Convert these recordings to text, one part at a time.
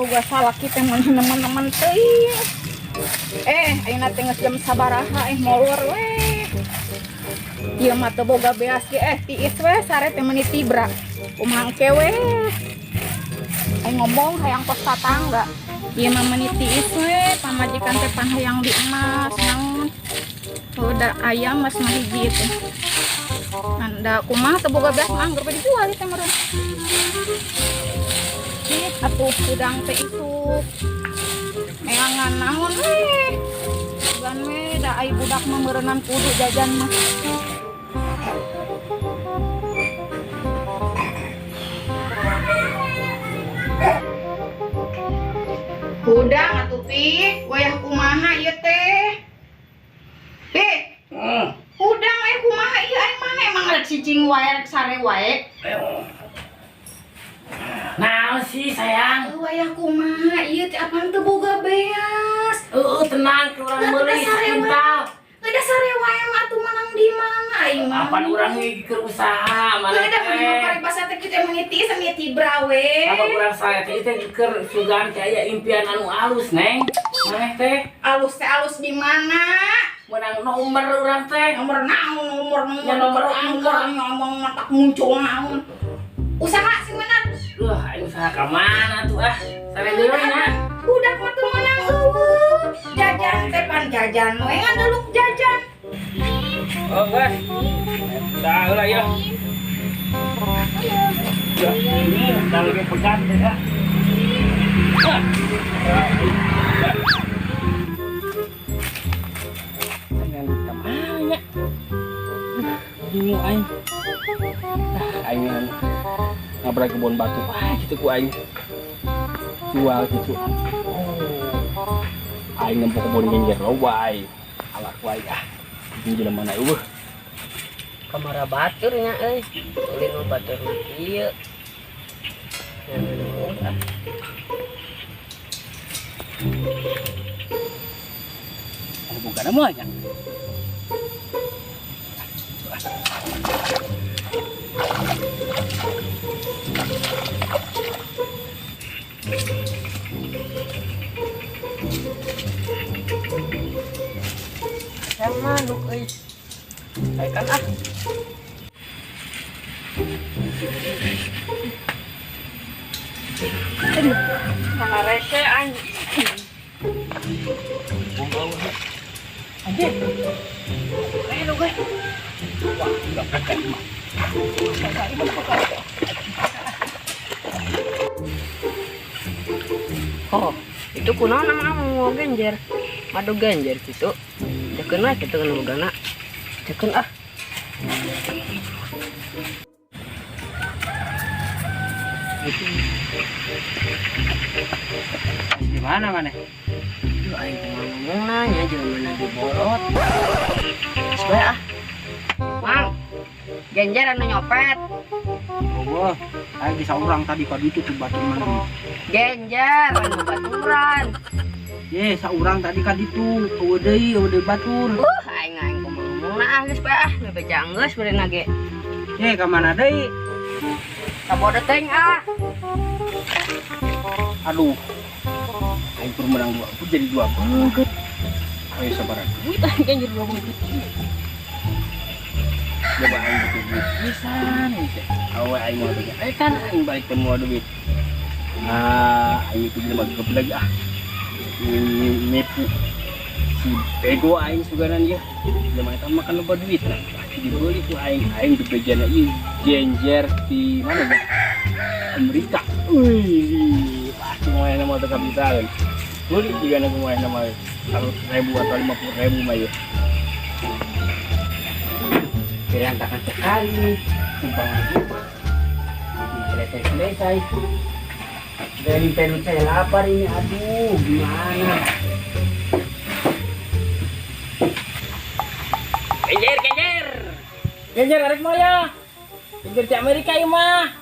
boga salah kita teman-teman teh. Ayeuna teh geus jam sabaraha molor we. Ieu mah teu boga beas ge tiis we sare teh meuni tibra. Kumaha engke we. Ai ngomong hayang kos tatangga. Ieu mah meuni tiis we pamajikan teh pan hayang di emas naon. Udah ayam mas mah hiji teh. Anda kumaha teu boga beas mah anggar dijual teh meureun. Atuh udang teh isuk meangan naon gan we da ai budak mah meureunan kudu jajan mah. Udang atuh pi wayah kumaha ieu teh pi udang kumaha ieu ai mana emang rek cicing wae rek sare wae. Naon sih sayang? Wayah kumaha ieu teh apaan teu boga beas. Tenang ke urang meuli sakintal. Ada sare wae mah atuh menang di mana ieu mah. Apan urang ge keur usaha mana Ada teh. pari basa teh kitu emang ieu sami tibra we. Apa urang saya teh teh keur sugan teh aya impian anu alus neng. Maneh teh Alus teh alus di mana? menang nomor urang teh. Nomor naon Ya, nomor angka. ngomong matak muncul naon. Usaha sih menang. Ayo usaha ka mana tuh sare deui na. Budak mah teu menang eueuh. Jajan teh pan jajan we ngandeluk jajan. Oh guys. Dah lah ya. Ya, ini dah lagi pegat deh ya. Jangan kemana? Bingung aing. Aing ngabrak kebun batu gitu ku aing. Jual gitu. Aing nempok kebun genjer lo wae. Alak wae Ini jalan mana Kamara batur nya euy. Tuluy nu batur ieu. Bukan namanya. Sama lu euy. Kan mana rese anjing. Anjir. Ayo guys. Wah, udah kakak mah. Oh, itu kunaon namanya mau genjer. Madu genjer gitu. Cekeun we kitu kan bogana. Cekeun ah. Gimana mana? Duh aing ngomong nanya jeung mana dibolot. Sebae ah. Mang. Genjer anu nyopet. Oh, aing bisa urang tadi ka ditu tuh batur mana. Genjer anu baturan. Ye, saurang tadi ka ditu, eueuh deui batur. Aing ngomong nah geus bae ah, bebeja geus beurena ge. Ye, ka mana deui? Ka bodo teuing ah. Aduh. Aing pur menang dua, pur jadi dua banget. Ayo sabaran. Duit aing genjer 20 juta. Coba aing butuh duit pisan. Awe aing mau tanya. Kan aing balik ke mau duit. Aing itu jelema geblek ah. Nipu si bego aing suganan ya. Jelema eta makan loba duit nah. Pasti dibeli tuh aing dibejana ieu genjer di mana ya? Amerika. Wih, pasti moal nama teu kapital. Beli juga na moal nama 100.000 atau 50.000 mah ya. Berantakan sekali timbangan itu selesai dari perut saya lapar ini, aduh gimana. Genjer arek moya genjer di Amerika ya mah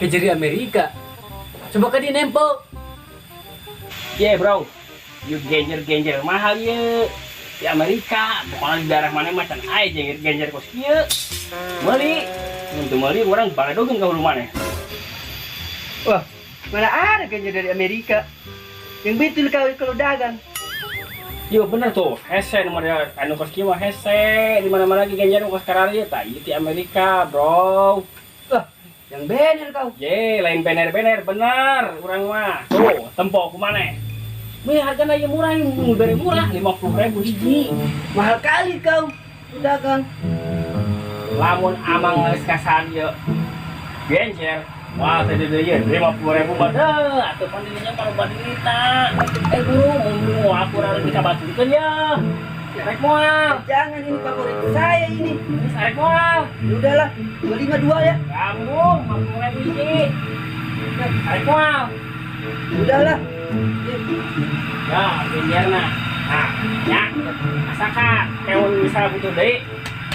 genjer di Amerika coba ke di nempel bro yuk genjer mahal ya di Amerika, pokoknya di daerah mana macam aja genjer kos kieu. Meuli, untuk meuli orang baladogeun ka hulu maneh. Wah, Mana ada Genjer dari Amerika. Yang betul kau kalau dagang. Iya bener tuh, hese nomor anu kos kieu mah hese di mana-mana lagi ganjar kos kararya tah ieu ti Amerika, Bro. Yang bener kau. Ye, lain bener-bener bener urang mah. Tuh, tempo kumaneh. Meh hargana ieu murah, bere murah 50.000 hiji. Mahal kali kau dagang. Lamun amang geus kasarieu genjer, wah tadi deui 50.000 mah deuh, atuh pandirinya kalau badita. Guru, mau aku rada dikabaturkeun ya. Rek moal. Jangan, ini favorit saya ini. Rek moal. Udahlah, 252 ya. Kamu 50.000 hiji. Rek moal. Udahlah. Ya, genjerna. Nah, ya, asakan keun bisa butuh deui.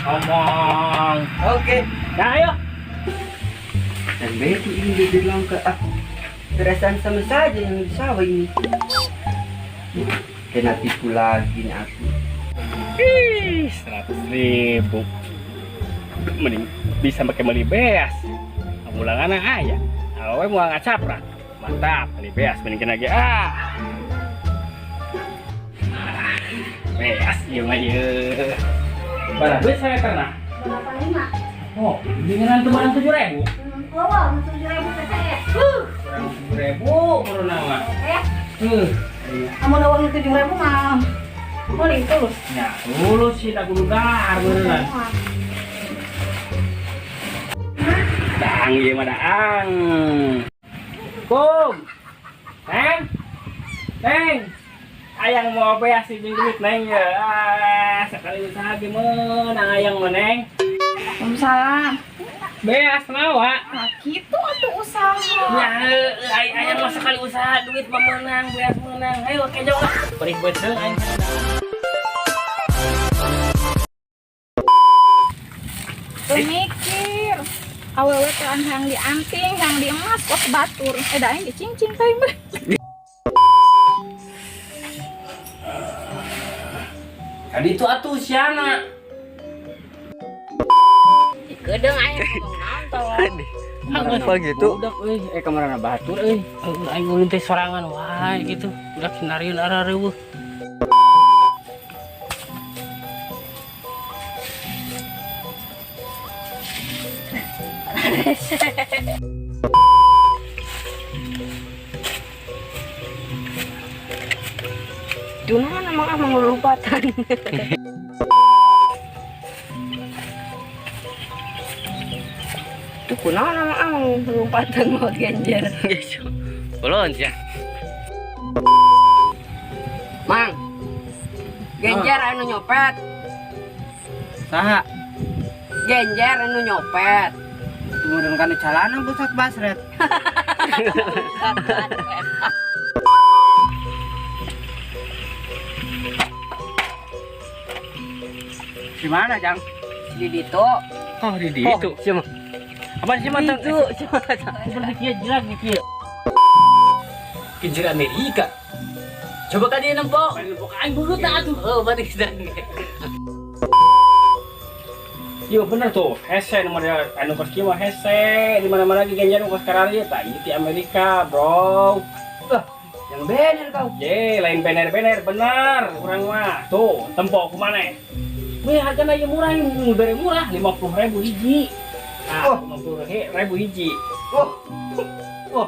Ngomong. Oke. Nah, ayo. Dan betul ini dia bilang ke perasaan sama saja yang di sawah ini. Kena tipu lagi nih aku. Ih, 100.000. Mending bisa pakai beli beas. Amulangan aya. Awe mau ngacaprak. Mantap, beli beas mending kena ge. Beas ieu mah ieu. Bara duit saya karena. 85. Oh, dengan teman 7.000. Wow, 7.000 saya. 7.000 corona mah. Ya. Iya. Amun uang 7.000 mah. Boleh tulus. Ya, tulus sih tak kudu dar beneran. Daang ieu mah daang. Kum. Neng. Neng. Ayang mau beas si duit neng ya. Sekali usaha ge meunang ayang mah neng. Waalaikumsalam. Beas nawa. Nah, gitu atuh usaha. Ya, ayang mah sekali usaha duit mah meunang, beas meunang. Ayo kejo lah. Beri buat deung aing. Tuh mikir. Awewe teh yang dianting, yang di emas, kos batur. Da aing dicincin teh mah. Tadi itu atuh siana. Kedeng aing nonton. Apa gitu? Udah kemana batur aing ulin teh sorangan wae gitu. Udah kinariun arareueuh. Duna emang lupatan. Tuh kunaon emang lupatan mau Genjer. Belum ya. Mang. Genjer anu nyopet. Saha? Genjer anu nyopet. Kemudian kan calana pusat basret. Di mana, Jang? Di Dito. Oh, di itu. Siapa? Apa sih mah Itu, siapa? seperti kia jelas nih kia. Kejar Amerika. Coba kan dia nempok. Nempok aing dulu tak atuh. Oh, balik sedang. Iya bener tuh, hese nomor anu kos kieu mah hese di mana-mana lagi ganjar kos kararya tah ieu ti Amerika, Bro. Yang bener kau. Ye, lain bener-bener bener urang mah. Tuh, tempo kumaneh. Weh, hargana ieu murah, bere murah 50.000 hiji. Ah, 50.000 hiji. Oh.